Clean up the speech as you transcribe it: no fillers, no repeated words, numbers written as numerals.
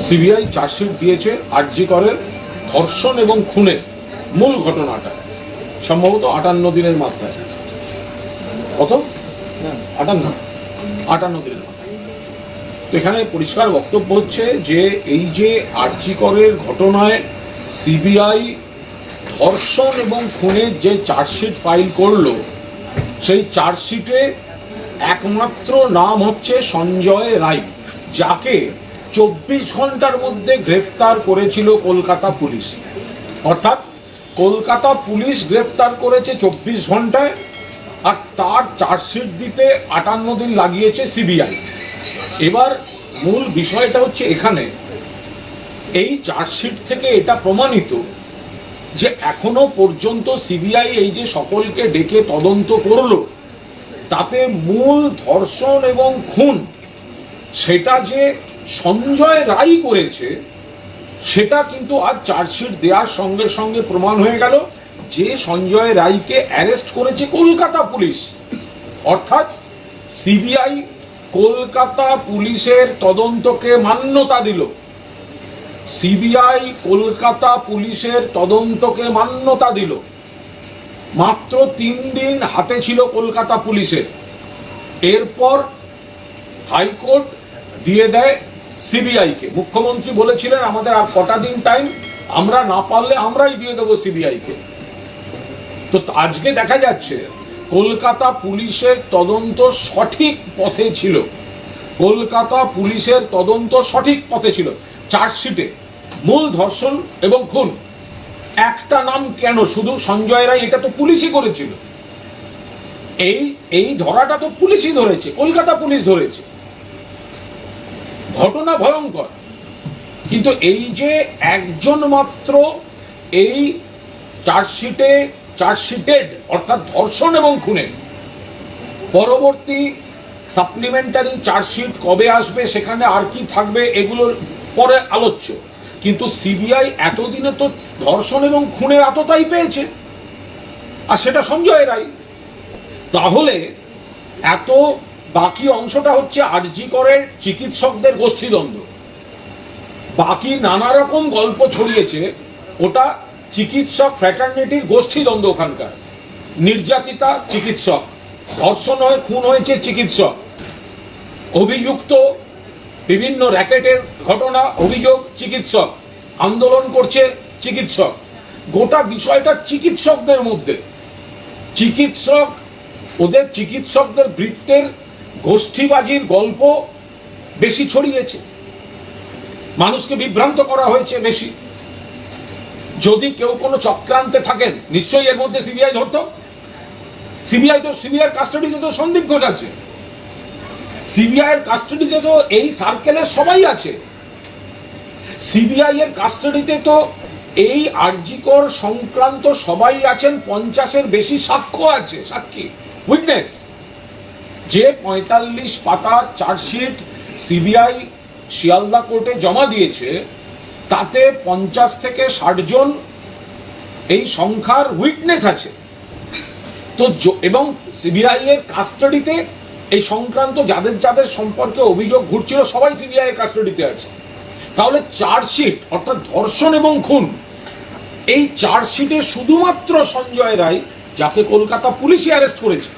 CBI chargesheet দিয়েছে আরজি করের ধর্ষণ এবং খুনের মূল ঘটনাটা সম্ভবত 58 দিনের মাথায়। কত? 58 দিনের মাথায়। তো এখানে পরিষ্কার বক্তব্য হচ্ছে যে এই যে আরজি করের ঘটনায় সিবিআই ধর্ষণ এবং খুনের যে চার্জশিট ফাইল করলো, সেই চার্জশিটে একমাত্র নাম হচ্ছে সঞ্জয় রায়, যাকে 24 ঘন্টার মধ্যে গ্রেফতার করেছিল কলকাতা পুলিশ। অর্থাৎ কলকাতা পুলিশ গ্রেফতার করেছে 24 ঘন্টায়, আর তার চার্জশিট দিতে 58 দিন লাগিয়েছে সিবিআই। এবার মূল বিষয়টা হচ্ছে এখানে এই চার্জশিট থেকে এটা প্রমাণিত যে এখনো পর্যন্ত সিবিআই এই যে সকলকে ডেকে তদন্ত করলো, তাতে মূল ধর্ষণ এবং খুন সেটা যে সঞ্জয় রায় করেছে, সেটা কিন্তু আজ চার্জশিট দেওয়ার সঙ্গে সঙ্গে প্রমাণ হয়ে গেল যে সঞ্জয় রায়কে অ্যারেস্ট করেছে কলকাতা পুলিশ। অর্থাৎ সিবিআই কলকাতা পুলিশের তদন্তকে মান্যতা দিল। সিবিআই কলকাতা পুলিশের তদন্তকে মান্যতা দিল। মাত্র 3 দিন হাতে ছিল কলকাতা পুলিশের। এরপর হাইকোর্ট দিয়ে দেয় সিবিআইকে। মুখ্যমন্ত্রী বলেছিলেন আমাদের আর কটা দিন টাইম, আমরা না পারলে আমরাই দিয়ে দেবো সিবিআইকে। তো আজকে দেখা যাচ্ছে কলকাতা পুলিশের তদন্ত সঠিক পথে ছিল। কলকাতা পুলিশের তদন্ত সঠিক পথে ছিল। চার্জশিটে মূল ধর্ষণ এবং খুন, একটা নাম কেন শুধু সঞ্জয় রায়? এটা তো পুলিশই করেছিল। এই ধরাটা তো পুলিশই ধরেছে, কলকাতা পুলিশ ধরেছে। ঘটনা ভয়ঙ্কর, কিন্তু এই যে একজন মাত্র এই চার্জশিটেড অর্থাৎ ধর্ষণ এবং খুনের, পরবর্তী সাপ্লিমেন্টারি চার্জশিট কবে আসবে, সেখানে আর কি থাকবে, এগুলোর পরে আলোচ্য। কিন্তু সিবিআই এতদিনে তো ধর্ষণ এবং খুনের আততাই পেয়েছে, আর সেটা সঞ্জয় রায়। তাহলে এত বাকি অংশটা হচ্ছে আরজি করের চিকিৎসকদের গোষ্ঠীদ্বন্দ্ব। বাকি নানা রকম গল্প ছড়িয়েছে, ওটা চিকিৎসক ফ্র্যাটার্নিটির গোষ্ঠীদ্বন্দ্ব। ওখানকার নির্যাতিতা চিকিৎসক, ধর্ষণ হয়ে খুন হয়েছে চিকিৎসক, অভিযুক্ত বিভিন্ন র্যাকেটের ঘটনা অভিযোগ চিকিৎসক, আন্দোলন করছে চিকিৎসক। গোটা বিষয়টা চিকিৎসকদের মধ্যে, চিকিৎসক ওদের চিকিৎসকদের বৃত্তের গোষ্ঠীবাজির গল্প বেশি ছড়িয়েছে, মানুষকে বিভ্রান্ত করা হয়েছে বেশি। যদি কেউ কোনো চক্রান্তে থাকেন নিশ্চয়ই এর মধ্যে সিবিআই ধরত। সিবিআইয়ের কাস্টাডিতে তো সন্দীপ ঘোষ আছে, সিবিআইয়ের কাস্টাডিতে তো এই সার্কেলের সবাই আছে, সিবিআইয়ের কাস্টাডিতে তো এই আরজিকর সংক্রান্ত সবাই আছেন। 50-এর বেশি সাক্ষ্য আছে, সাক্ষী, উইটনেস। যে 45 পাতার চার্জশিট সিবিআই শিয়ালদা কোর্টে জমা দিয়েছে, তাতে 50 থেকে 60 জন এই সংখ্যার উইটনেস আছে। তো এবং সিবিআই এর কাস্টাডিতে এই সংক্রান্ত যাদের যাদের সম্পর্কে অভিযোগ ঘুরছিল সবাই সিবিআই এর কাস্টাডিতে আছে। তাহলে চার্জশিট অর্থাৎ ধর্ষণ এবং খুন, এই চার্জশিটে শুধুমাত্র সঞ্জয় রায়, যাকে কলকাতা পুলিশই অ্যারেস্ট করেছে,